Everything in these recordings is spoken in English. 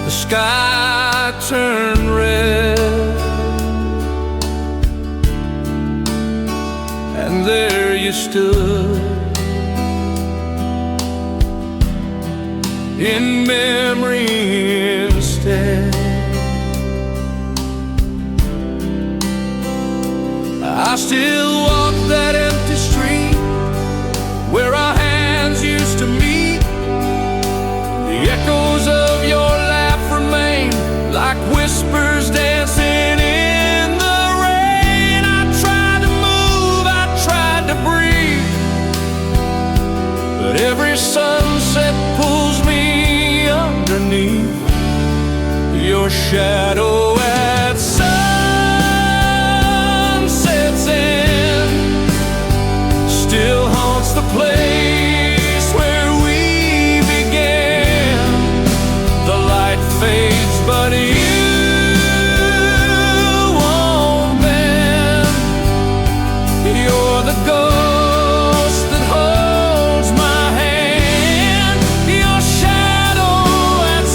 the sky turned red, and there you stood in memory instead. I still walk that empty street where our hands used to meet. The echoes of your laugh remain like whispers dancing in the rain. I tried to move, I tried to breathe, but every sunset pulls me underneath your shadow at sunset's end. Still haunts the place where we began. The light fades, but you won't bend. You're the ghost that holds my hand. Your shadow at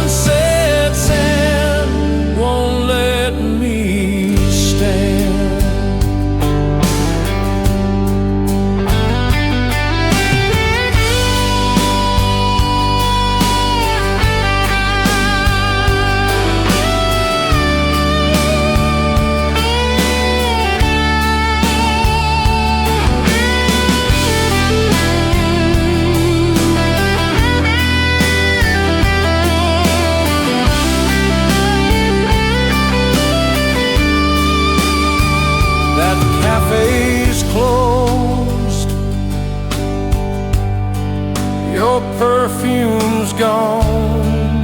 sunset's end won't let me stand. That cafe's closed, your perfume's gone,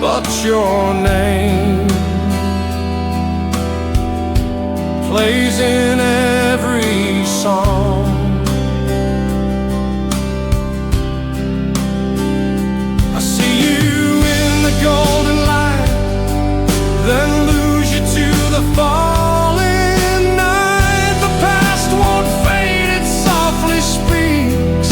but your name plays in every song. I see you in the golden light, then lose you to the falling night. The past won't fade, it softly speaks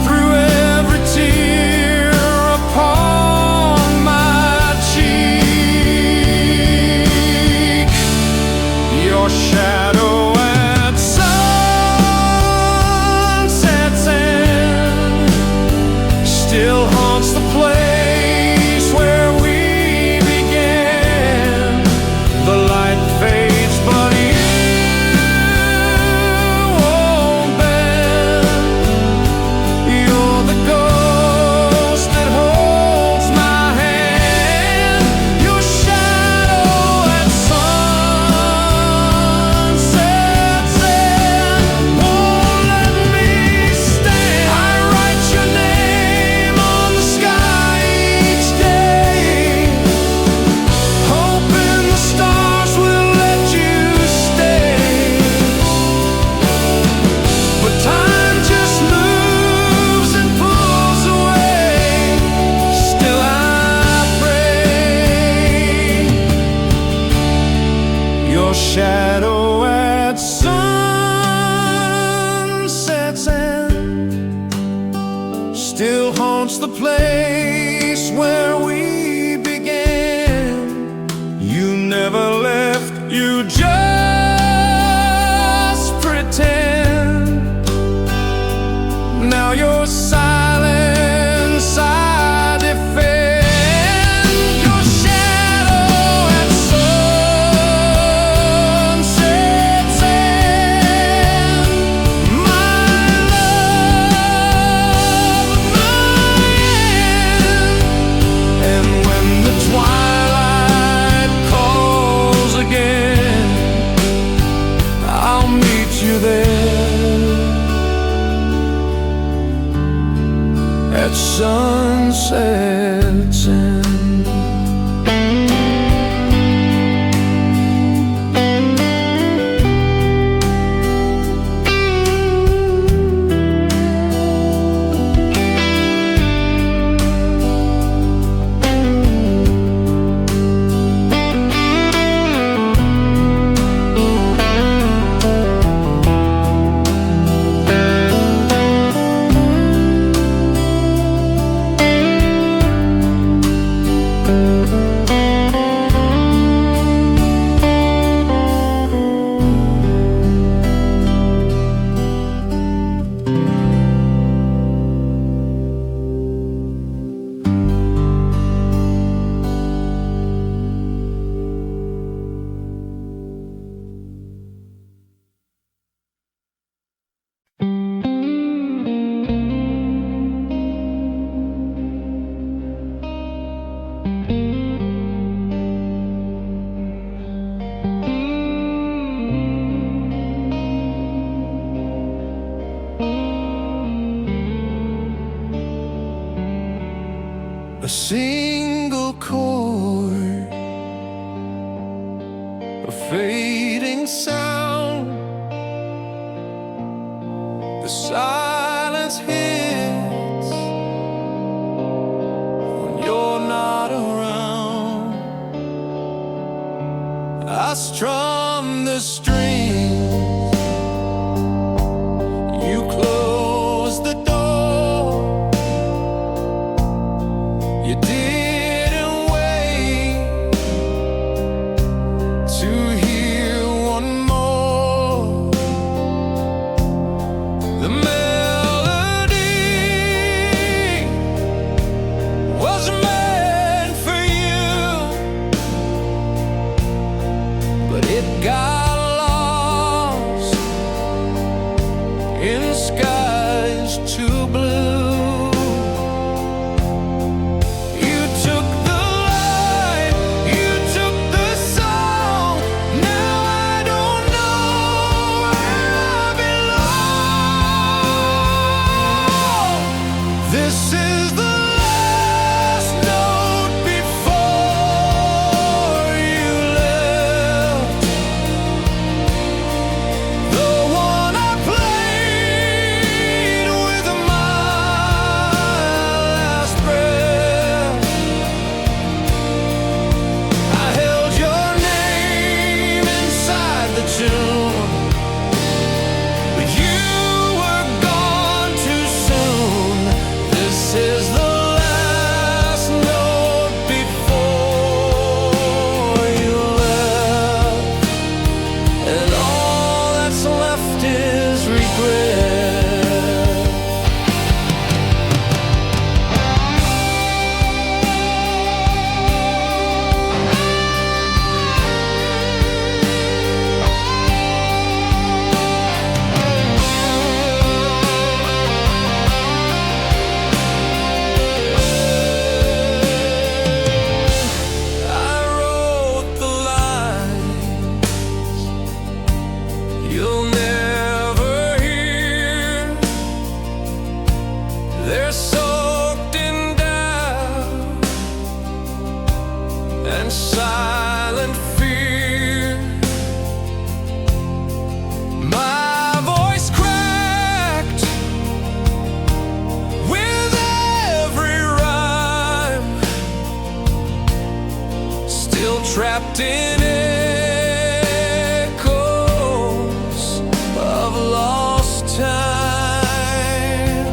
through every tear upon my cheek. Your shadow at sunset's end still haunts the place where we began. The light fades, but you won't bend. You're the ghost that holds my hand. Your shadow at sunset's end won't let me stand. I write your name on the sky each day, hoping the stars will let you stay. But time just moves and pulls away. Still I pray. Your shadow at sunset's end still haunts the place where we began. You never left, you just pretend. Now your silence I defend. Your shadow at sunset's end. My love, my end. And when the twilight calls again, I'll meet you there at sunset's end. a single chord, a fading sound. The silence hits when you're not around. I strum the strings, you close the door. You didn't wait to hear one more. The melody was meant for you, but it got lost in skies too blue. You took the light, you took the song. Now I don't know where I belong. This is the last note before you left, the one I played with my last breath. I held your name inside the tune, but you were gone too soon. This is the last note before you left, and all that's left is regret. I wrote the lines you'll never hear. They're soaked in doubt and silent fear. My voice cracked with every rhyme, still trapped in echoes of lost time.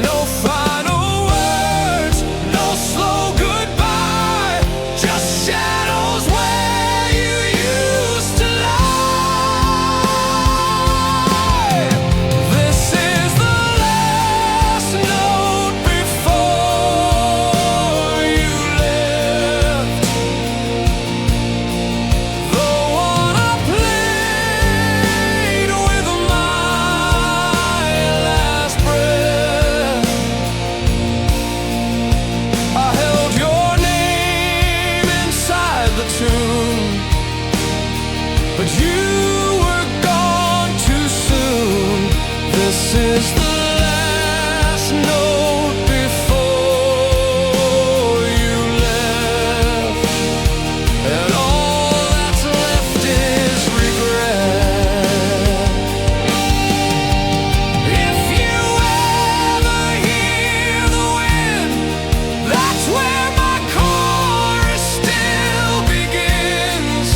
No final words, no slow goodbye, just shadows where you used to lie. This is the last note before you left, the one I played with my last breath. I held your name inside the tune, but you were gone too soon. This is the last note before you left, and all that's left is regret. If you ever hear the wind, that's where my chorus still begins.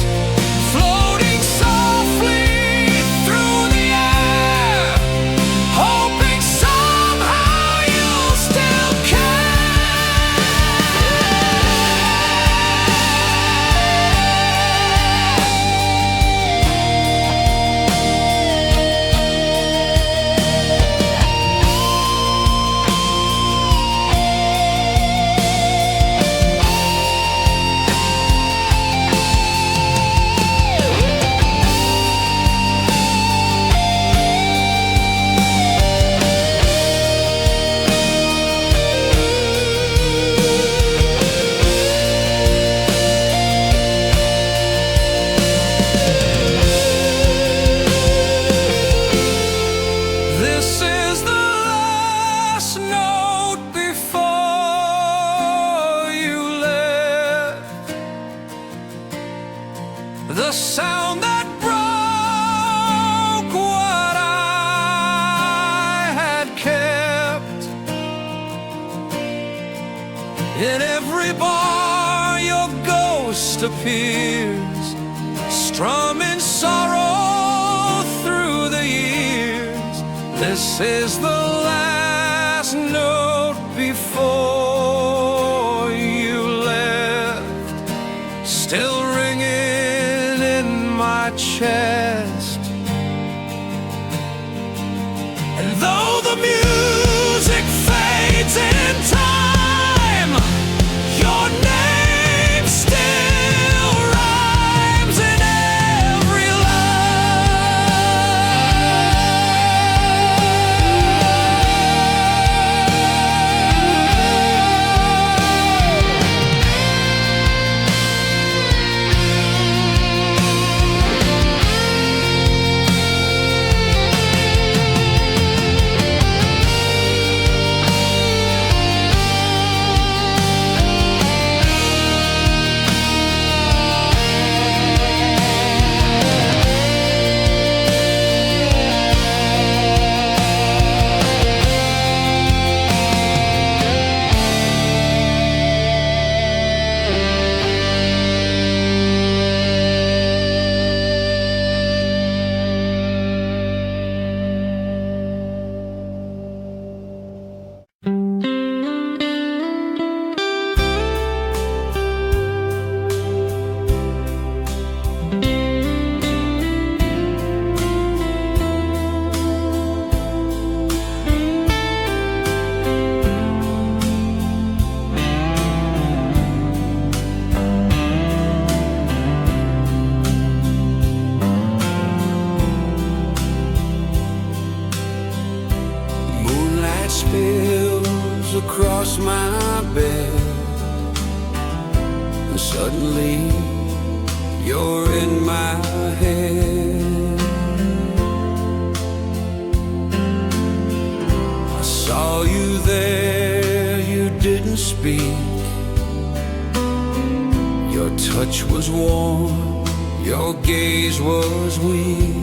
Floating song sound that broke what I had kept. In every bar your ghost appears, strumming sorrow through the years. This is the last note before you left, still ringing in my chest. And though the music fades in time, your name still rhymes in every spills across my bed, and suddenly you're in my head. I saw you there, you didn't speak. Your touch was warm, your gaze was weak.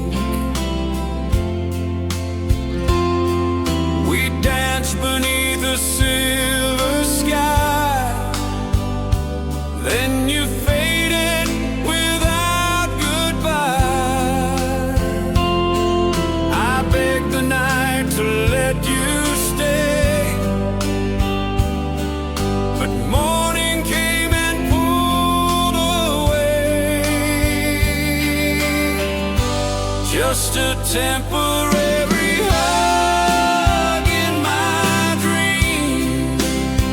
Beneath a silver sky, then you faded without goodbye. I begged the night to let you stay, but morning came and pulled away. Just a temporary hug in my dream,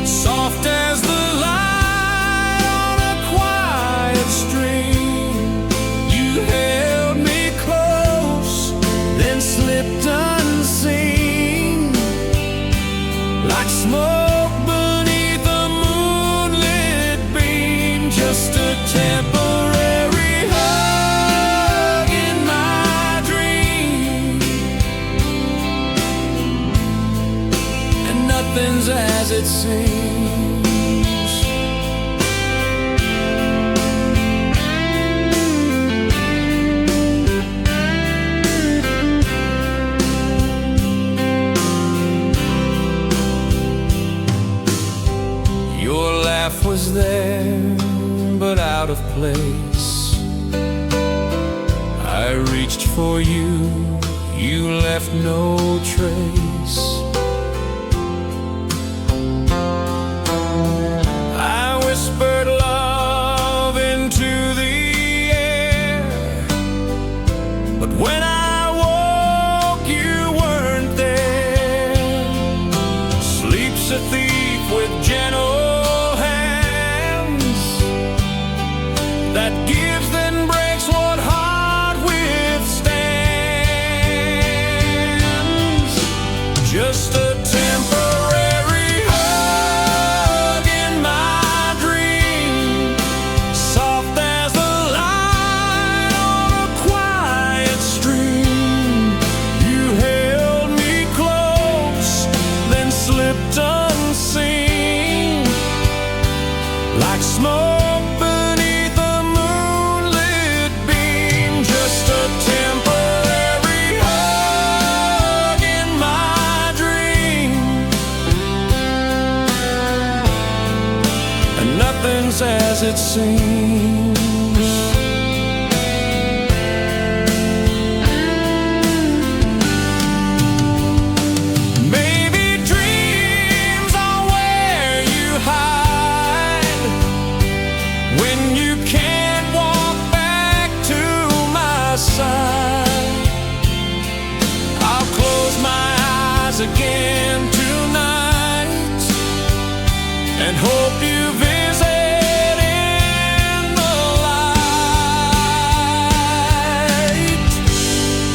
soft as the light on a quiet stream. You held me close, then slipped unseen, like smoke beneath a moonlit beam. Just a temporary hug in my dream, and nothing's as it seems. Your laugh was there, but out of place. I reached for you, you left no trace. I whispered love into the air, but when I woke you weren't there. Sleep's a thief with gentle hands, that gives then breaks what heart withstands. Just it seems. Maybe dreams are where you hide when you can't walk back to my side. I'll close my eyes again tonight and hope you visit in the light.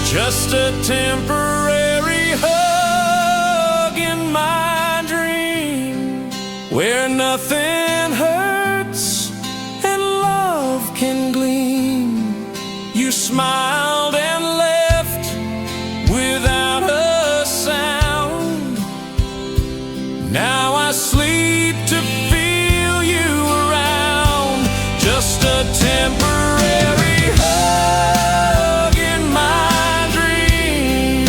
Just a temporary hug in my dream, where nothing hurts and love can gleam. You smiled and left without a sound. Now I sleep to feel you around. Just a temporary hug in my dream,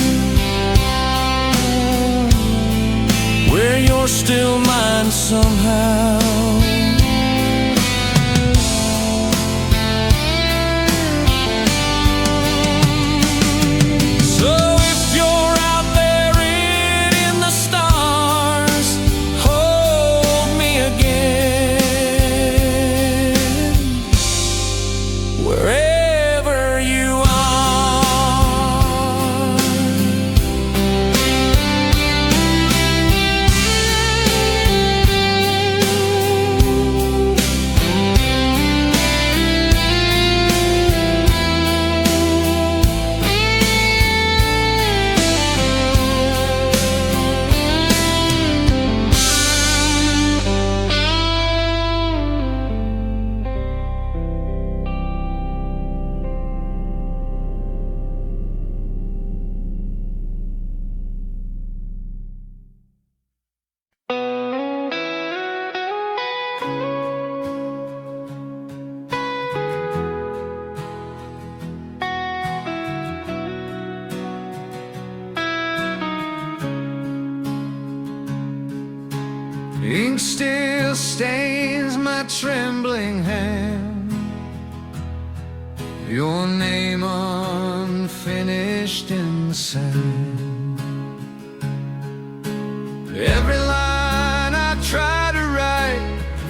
where you're still mine somehow. So if you're out there in the stars, hold me again, wherever you are. Ink still stains my trembling hand, your name unfinished in the sand. Every line I tried to write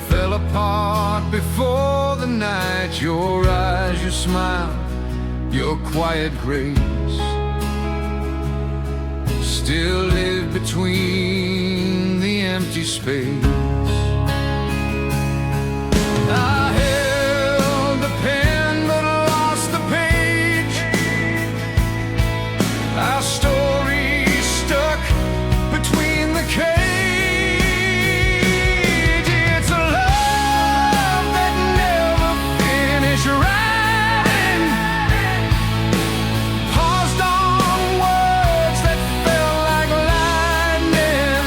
fell apart before the night. Your eyes, your smile, your quiet grace still live between the empty space. I held the pen but lost the page. Our story stuck between the cage. It's a love that never finished writing, paused on words that felt like lightning.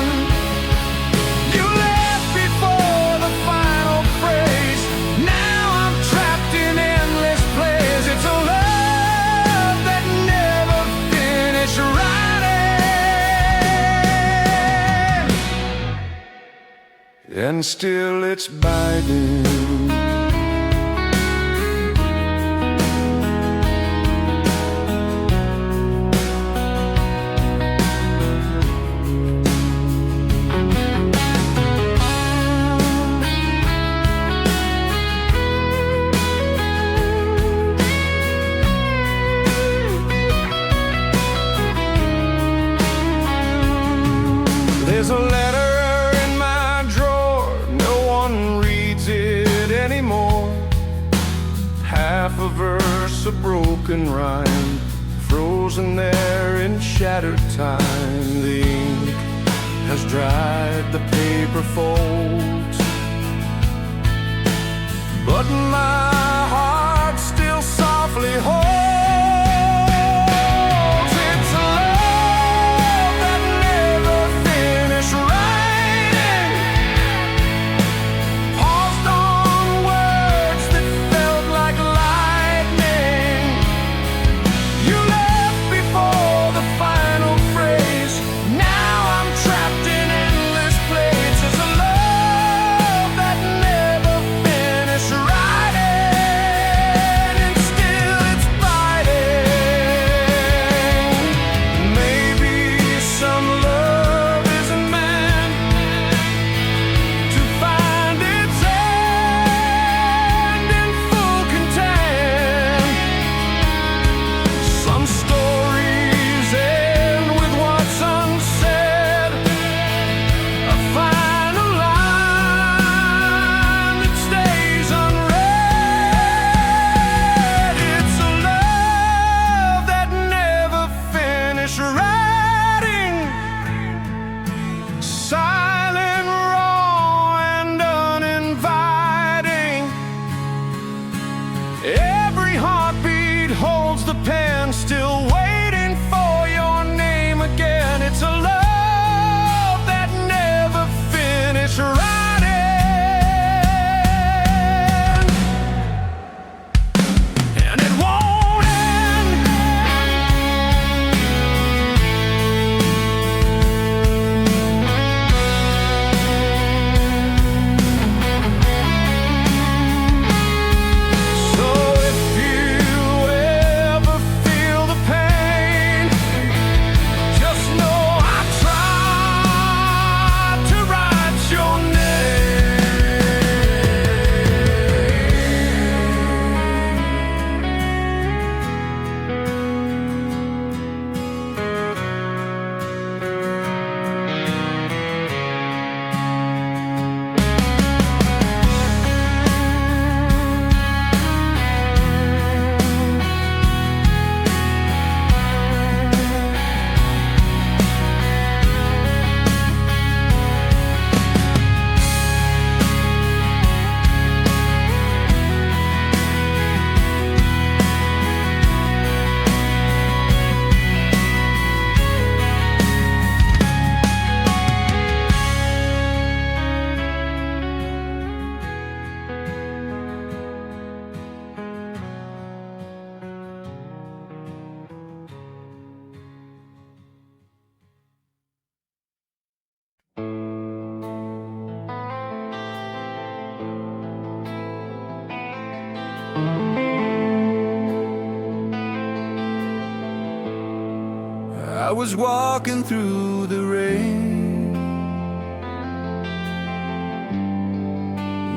You left before the final phrase. Now I'm trapped in endless plays. It's a love that never finished writing, and still it's biding. There's a letter in my drawer, no one reads it anymore. Half a verse, a broken rhyme, frozen there in shattered time. The ink has dried the paper folds, but my heart still softly holds. It's a love that never finished writing, paused on words that felt like lightning. You left before the final phrase. Now I'm trapped in endless plays. It's a love that never finished I was walking through the rain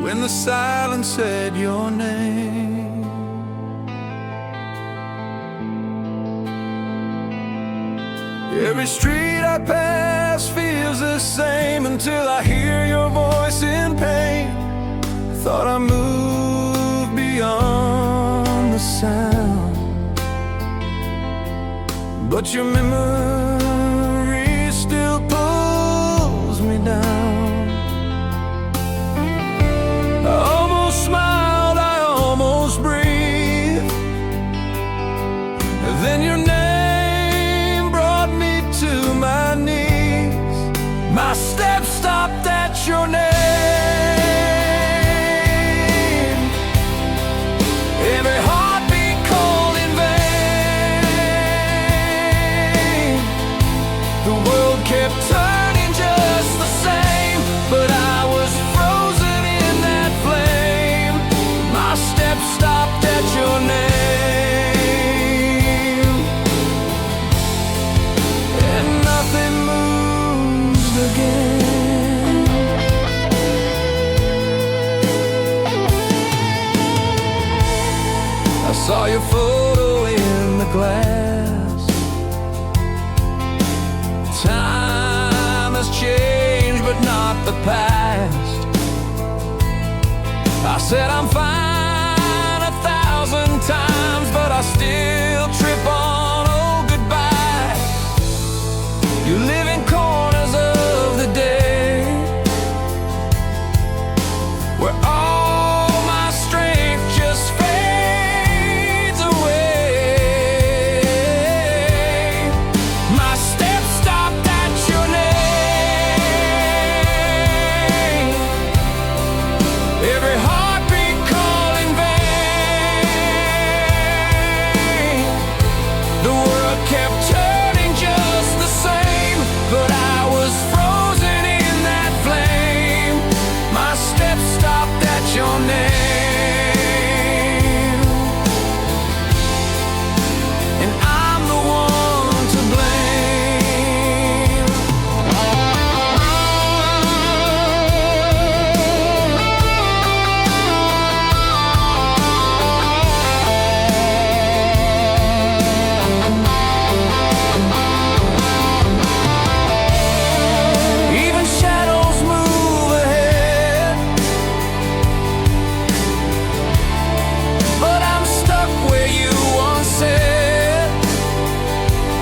when the silence said your name. Every street I pass feels the same until I hear your voice in pain. Thought I moved beyond the sound, but your memory still pulls me down. I almost smiled, I almost breathed, then your name brought me to my knees. My steps stopped at your name. Every heartbeat called in vain. The world kept turning just the same, but I was frozen in that flame. My steps stopped at your name, and nothing moves again. I saw your photo in the glass. Time has changed, but not the past. I said I'm fine 1,000 times, but I still trip on oh goodbye. You live in corners of the day where all my strength just fades away. My steps stopped at your name. Every heartbeat called in vain. The world kept turning just the same, but I was frozen in that flame. My steps stopped at your name, and I'm the one to blame. Even shadows move ahead, but I'm stuck where you once said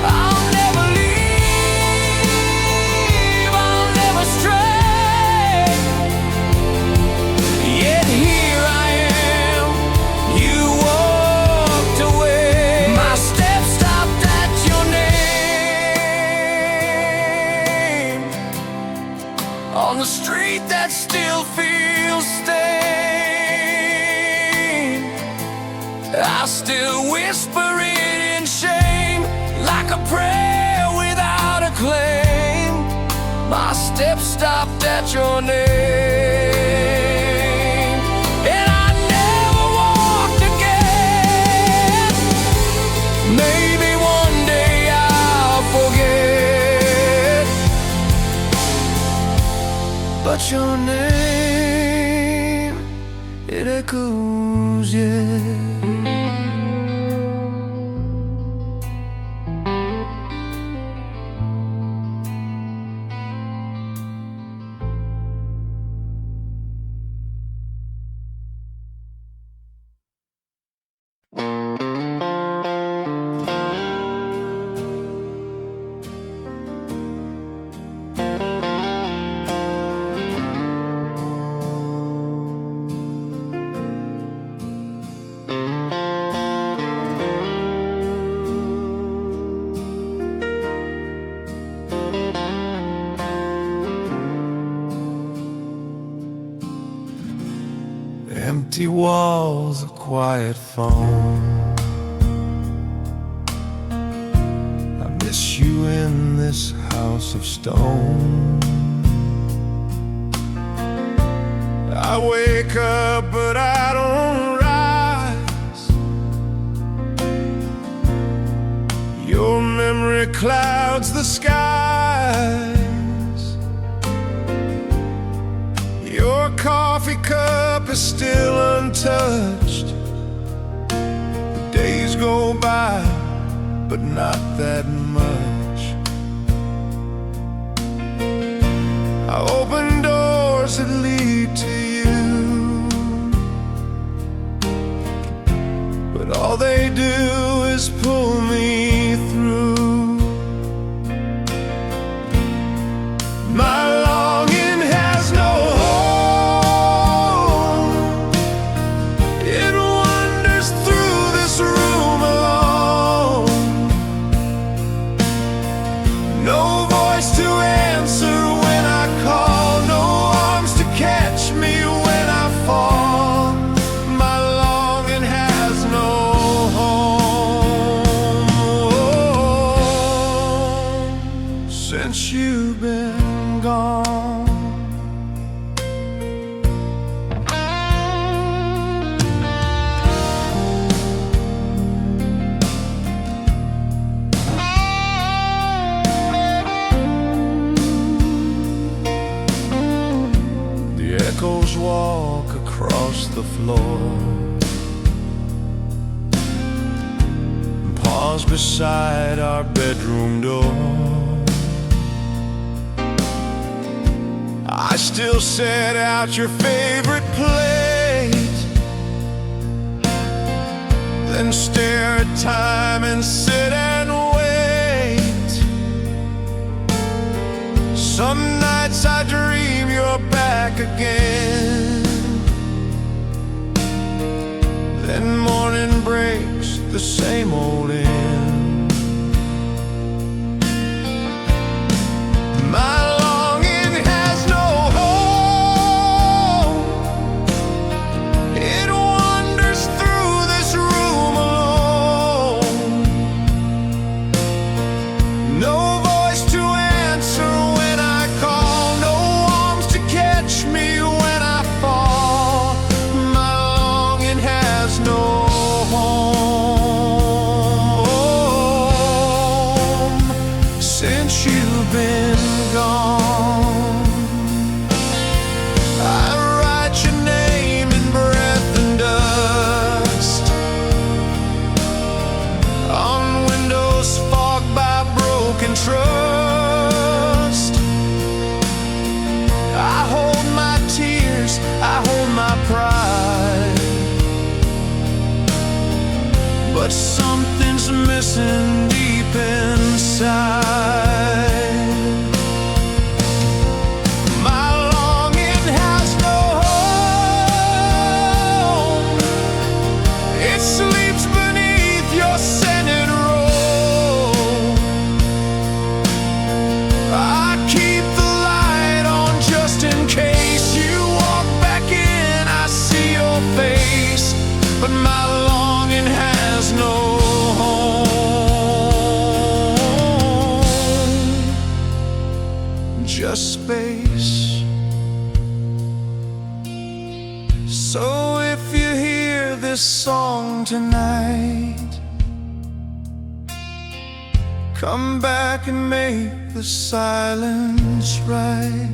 I'll never leave, I'll never stray. Yet here I am, you walked away. My steps stopped at your name, on the street that still feels stained. I still whisper it in shame, like a prayer without a claim. My steps stopped at your name, and I never walked again. Maybe one day I'll forget, but your name, it echoes yet. Empty walls, a quiet phone. I miss you in this house of stone. I wake up but I don't rise. Your memory memory clouds the skies. Your coffee cup is still untouched. The days go by, but not that much. I open doors that lead to you, but all they do is pull me through. My longing has no home. It wanders through this room alone. No voice to answer when I call, no arms to catch me when I fall. My longing has no home since you've been gone. The echoes walk across the floor and pause beside our bedroom door. I still set out your favorite plate, then stare at time and sit and wait. Some nights I dream you're back again, then morning breaks the same old end. My longing has no home. It wanders through this room alone. No voice to answer when I call, no arms to catch me when I fall. My longing has no home since you've been gone. I write your name in breath and dust on windows fogged by broken trust. I hold my tears, I hold my pride, but something's missing deep inside. My longing has no home. It sleeps beneath your scented robe. I keep the light on just in case you walk back in. I see your face, but my longing has no home, just space. So if you hear this song tonight, come back and make the silence right.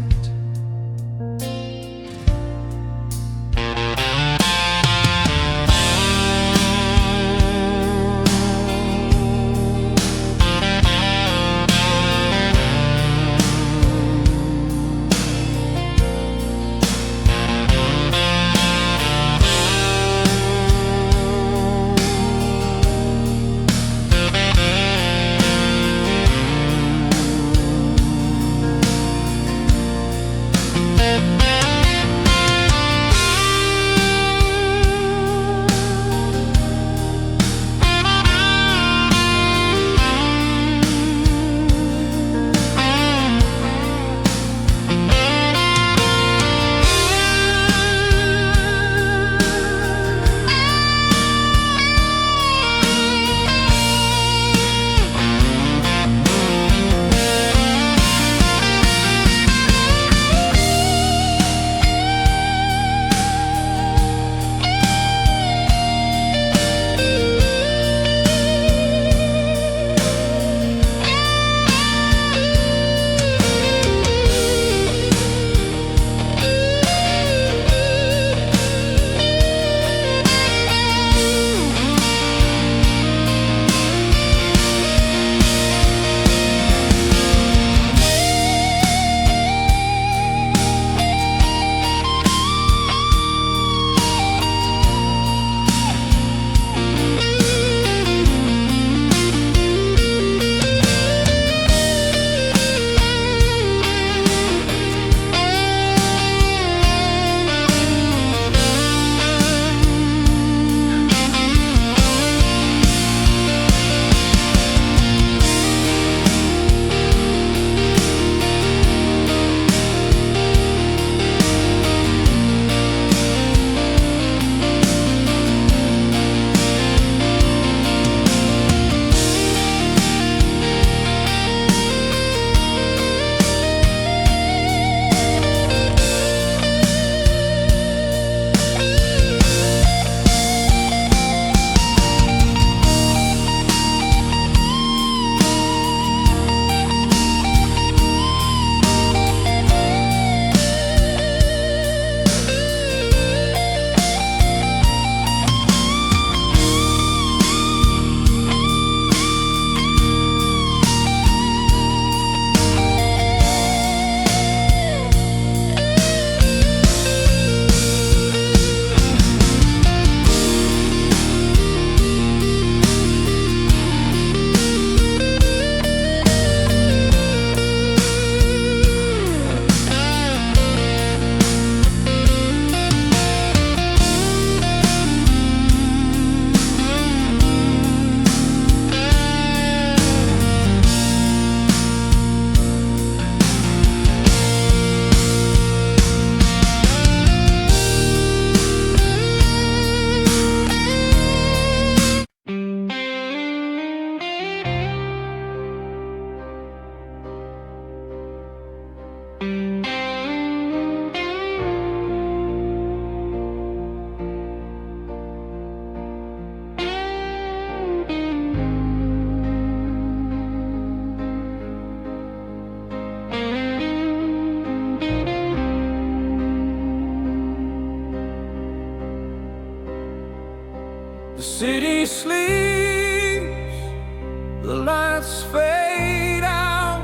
The lights fade out,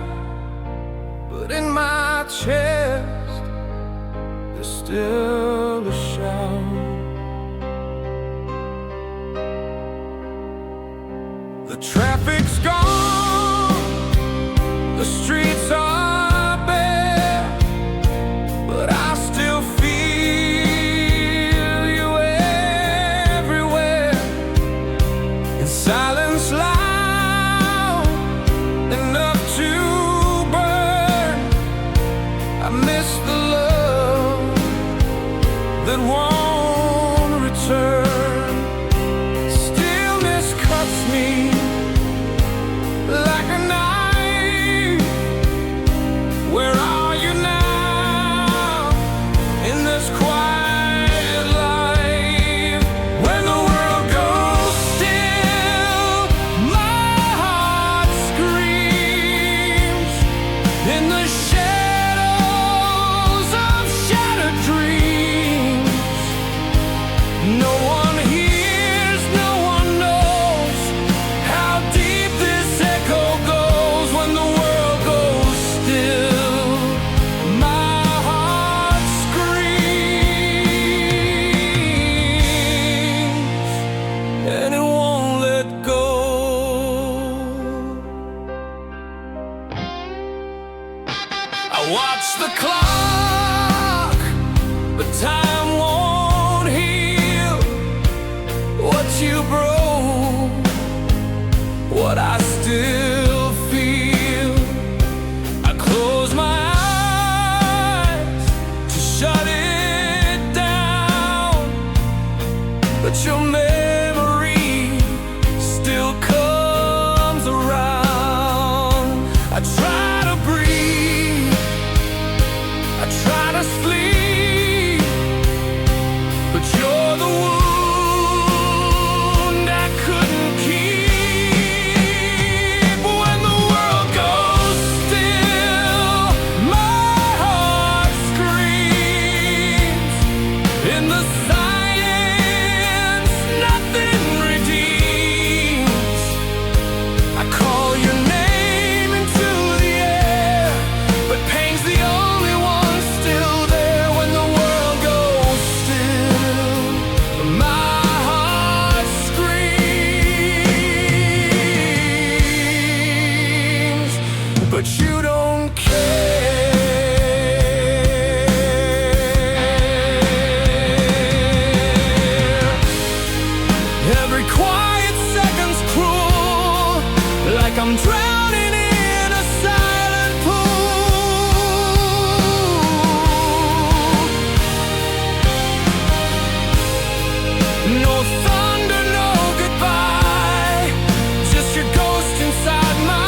but in my chest there's still a shout. The traffic's gone, the streets are bare, but I still feel you everywhere. In silence loud enough to burn, I miss the love that won't return. Stillness cuts me like a knife. Where are you now in this quiet life? When the world goes still, my heart screams in the shadows of shattered dreams. No one hears, no one knows how deep this echo goes. When the world goes still, my heart screams, and it won't let go. I watch the clock, but time won't heal what you broke, what I still feel. I close my eyes to shut it down, but your memory still comes around. I try to breathe, I try to sleep, but you're the wound I couldn't keep. When the world goes still, my heart screams. In the silence, nothing redeems. I call your name into the air, but pain's the only one still there. When the world goes still, my heart screams, but you don't care. Every quiet second's cruel, like I'm drowning in a silent pool. No thunder, no goodbye, just your ghost inside my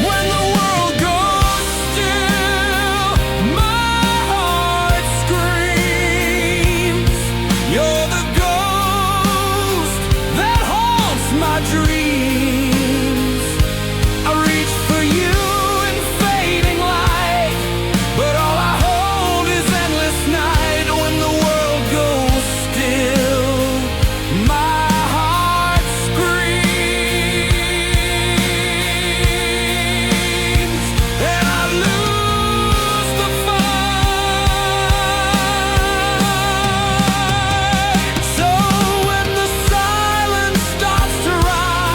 When the world goes still, my heart screams. You're the ghost that haunts my dreams. I reach for you in fading light, but all I hold is endless night. When the world goes still, my heart screams, and I lose the fight. So when the silence starts to rise,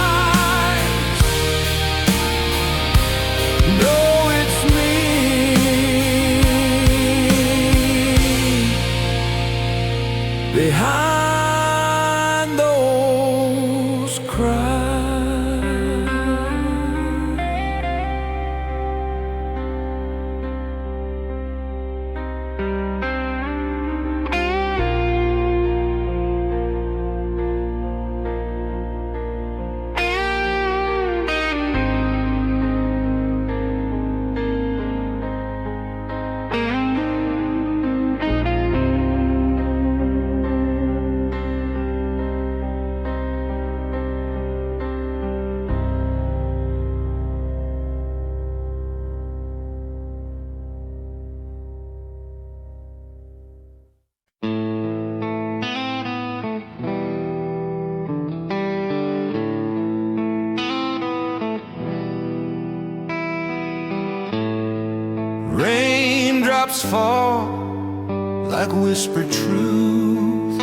raindrops fall like whispered truth,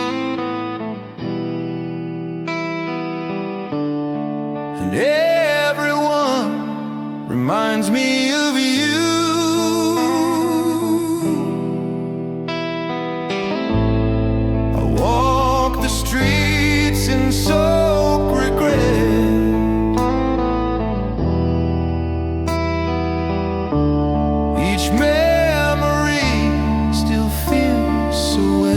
and everyone reminds me of you. I walk the streets in soaked regret, each memory still feels so wet.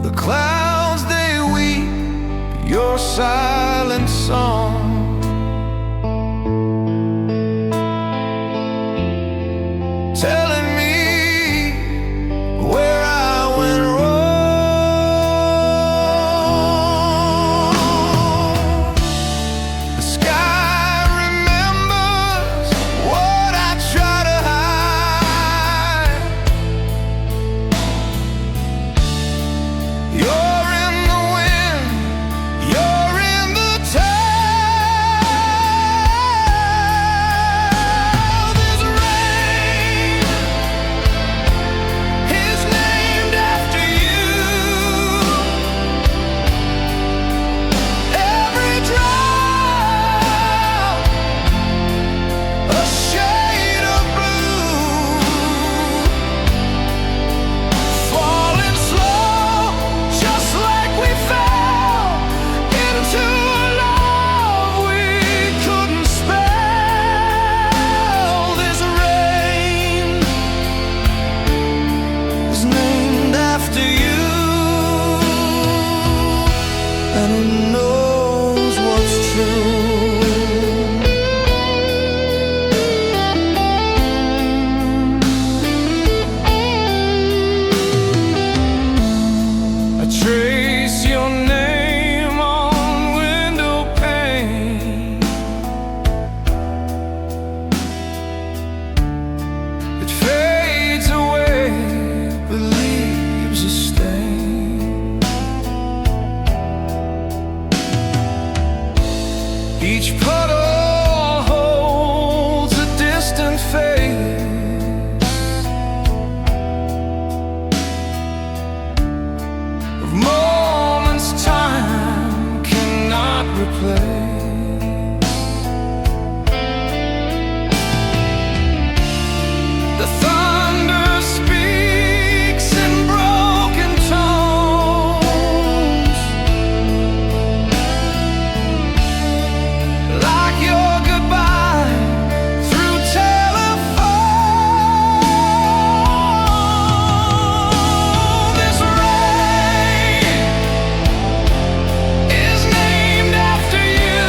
The clouds, they weep your silent song, telling me where I went wrong. The sky remembers what I try to hide. You're in the wind, you're in the tide. This rain is named after you. Every drop a shade of blue, falling slow, just like we fell into a love we couldn't spell. This rain is named after you, and it knows what's true. I trace your name on window pane. It fades away, but leaves a stain. Each puddle holds a distant face, of moments time cannot replace. The thunder speaks in broken tones, like your goodbye through telephone. This rain is named after you.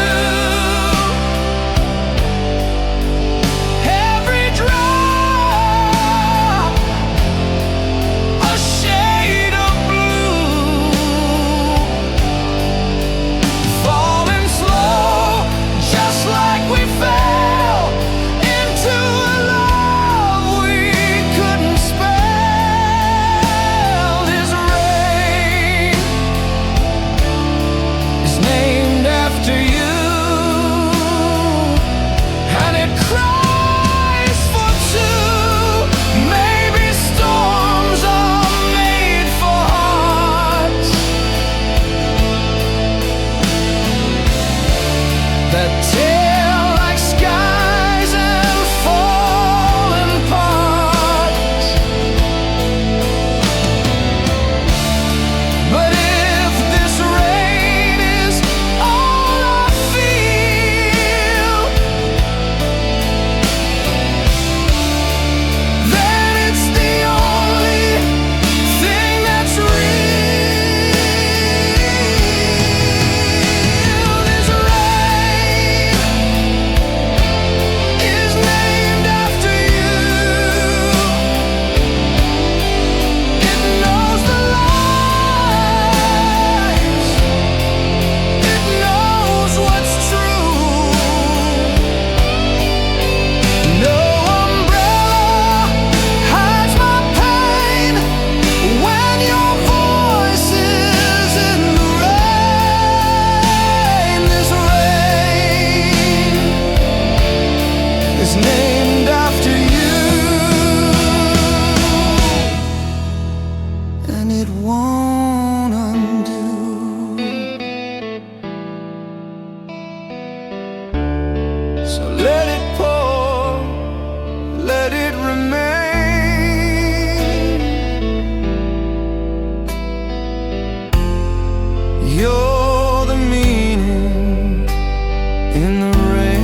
and it won't undo. So let it pour, let it remain. You're the meaning in the rain.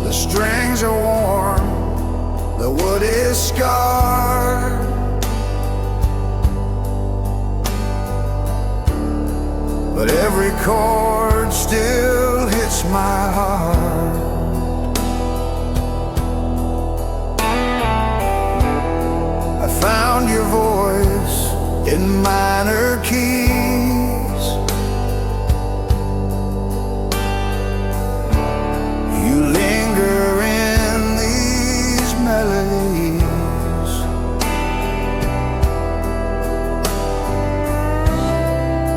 The strings are warm, the wood is scarred, but every chord still hits my heart. I found your voice in minor keys. You linger in these melodies.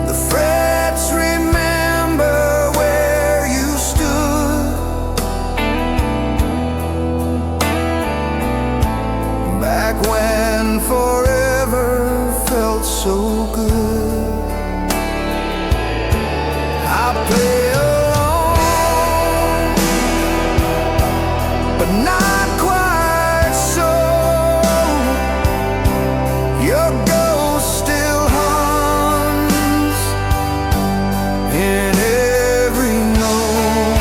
The frets remember where you stood back when forever felt so good. I play alone, but not quite so. Your ghost still haunts in every note.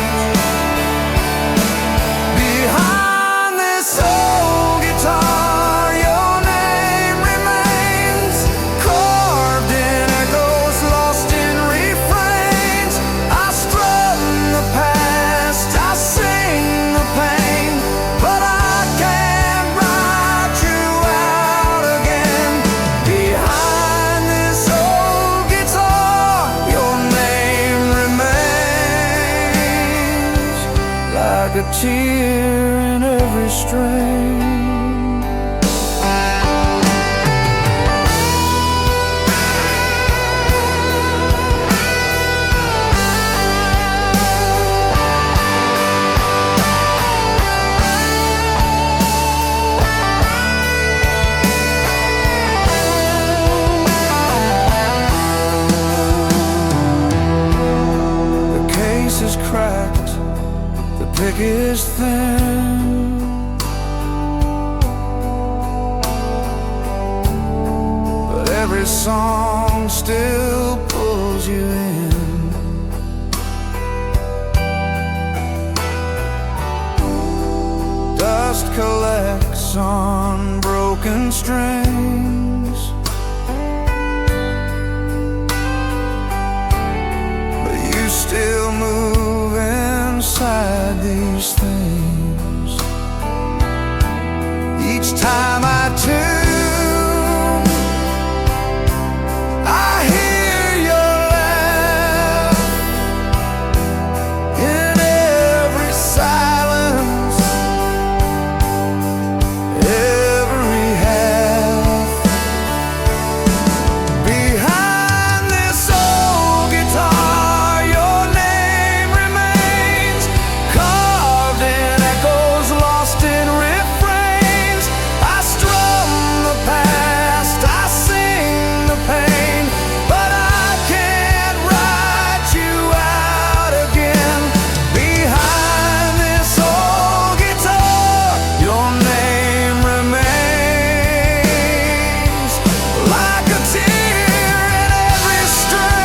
Behind this old guitar, your name remains carved in echoes, lost in refrains. I strum the past, I sing the pain, but I can't write you out again. Behind this old guitar, your name remains like a tear in every strain. The case is cracked, the pick is thin, but every song still pulls you in. Dust collects on broken strings. these things. Each time I tune, I hear your laugh in every silence, every half. Behind this old guitar, your name remains carved in echoes, lost in refrains. I strum the past, I sing the pain, but I can't write you out again. Behind this old guitar, your name remains like a tear in every string.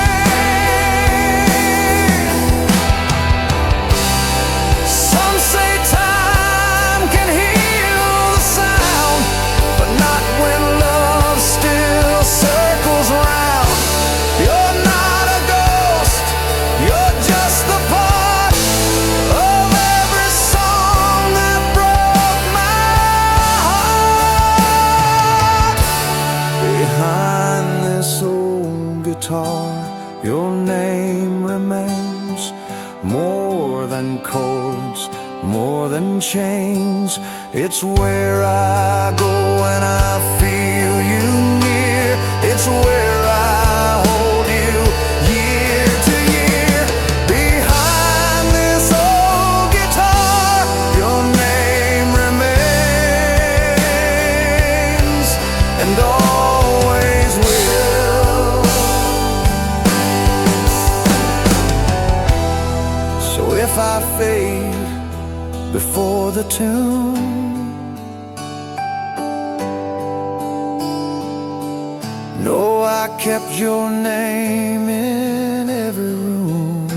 Some say time can heal the sound, but not when love still circles round. You're not a ghost, you're just the part of every song that broke my heart. Behind this old guitar, your name remains more than chords, more than chains. It's where I go when I feel you near. It's where I hold you year to year. Behind this old guitar, your name remains and always will. So if I fade before the tune, know I kept your name in every room.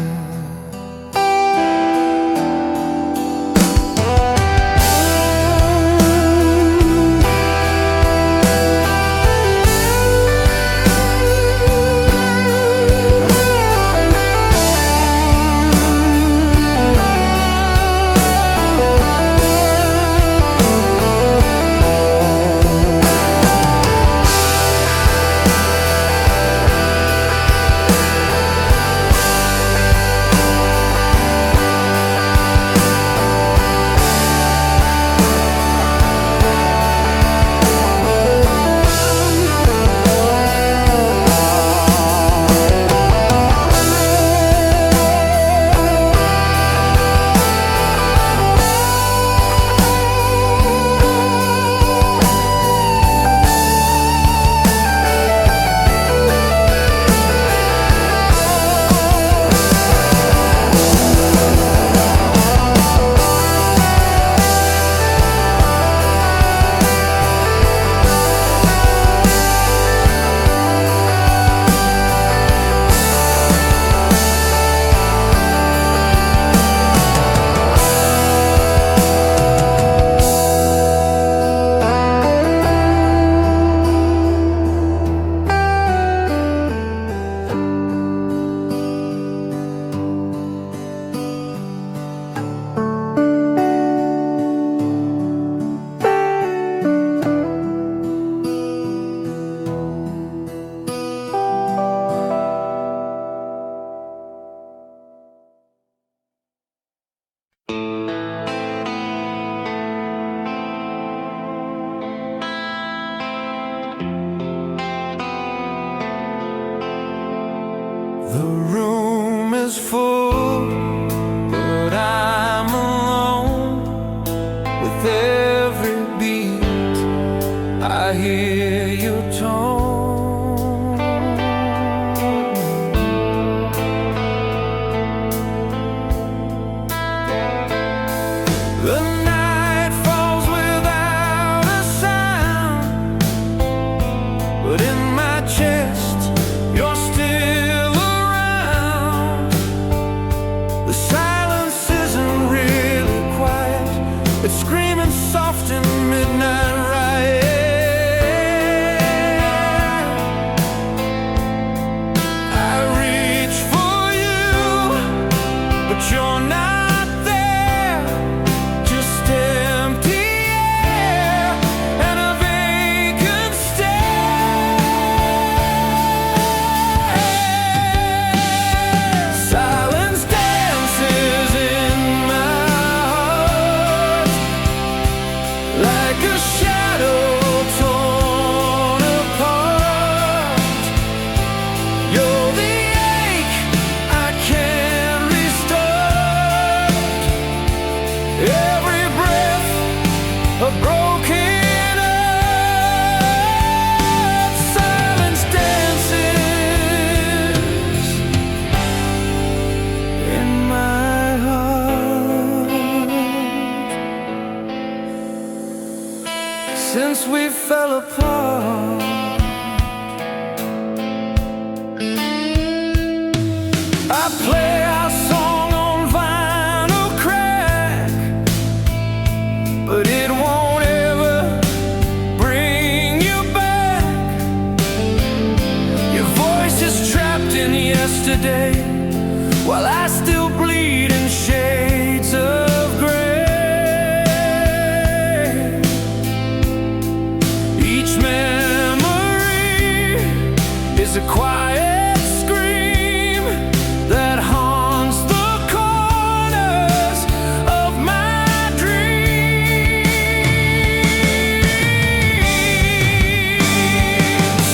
The room is full, but I'm alone. With every beat, I hear your tone. The night falls without a sound, but in my chest, you're still around. The silence isn't really quiet, it's screaming soft in midnight riot. I reach for you, but you're not there. yesterday, while I still bleed in shades of gray. Each memory is a quiet scream that haunts the corners of my dreams.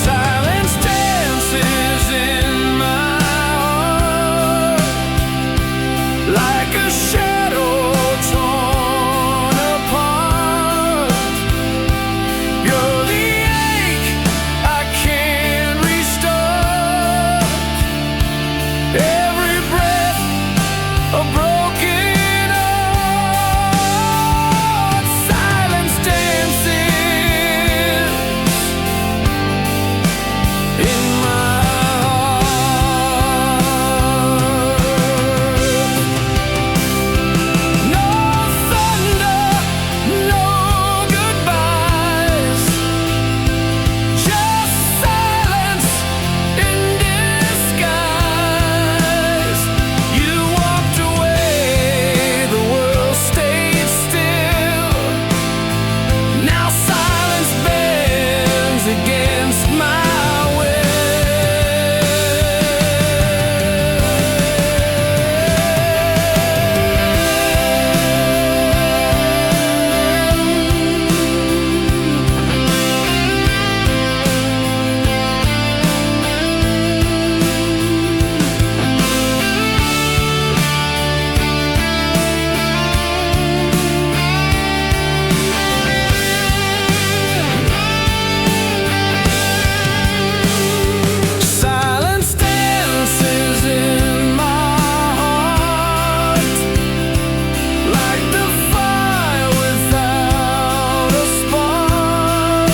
Silence dances in my heart like a shadow torn apart. You're the ache I can't restore. Every breath a broken heart. Silence dances in my heart. No thunder, no goodbyes, just silence in disguise. You walked away, the world stayed still. Now silence bends against my silence dances in my heart like the fire without a spark.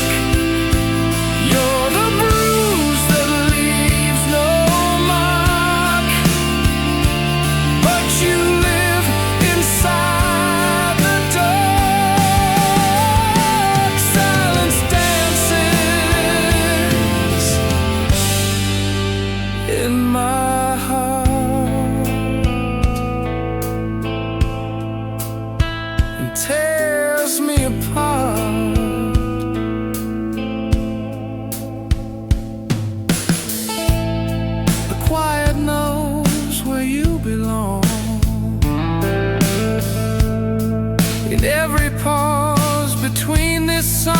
You're the bruise that leaves no mark, but you live inside the dark. Silence dances in my heart and tears me apart. The quiet knows where you belong. In every pause between this song,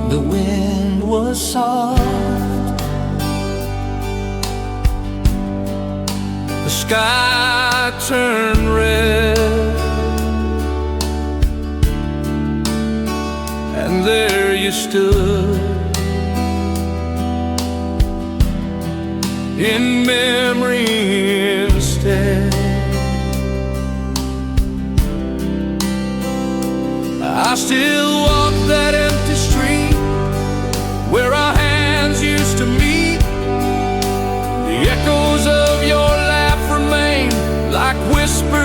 the wind was soft, the sky turned red, and there you stood in memory instead. I still walk that empty street where our hands used to meet, whisper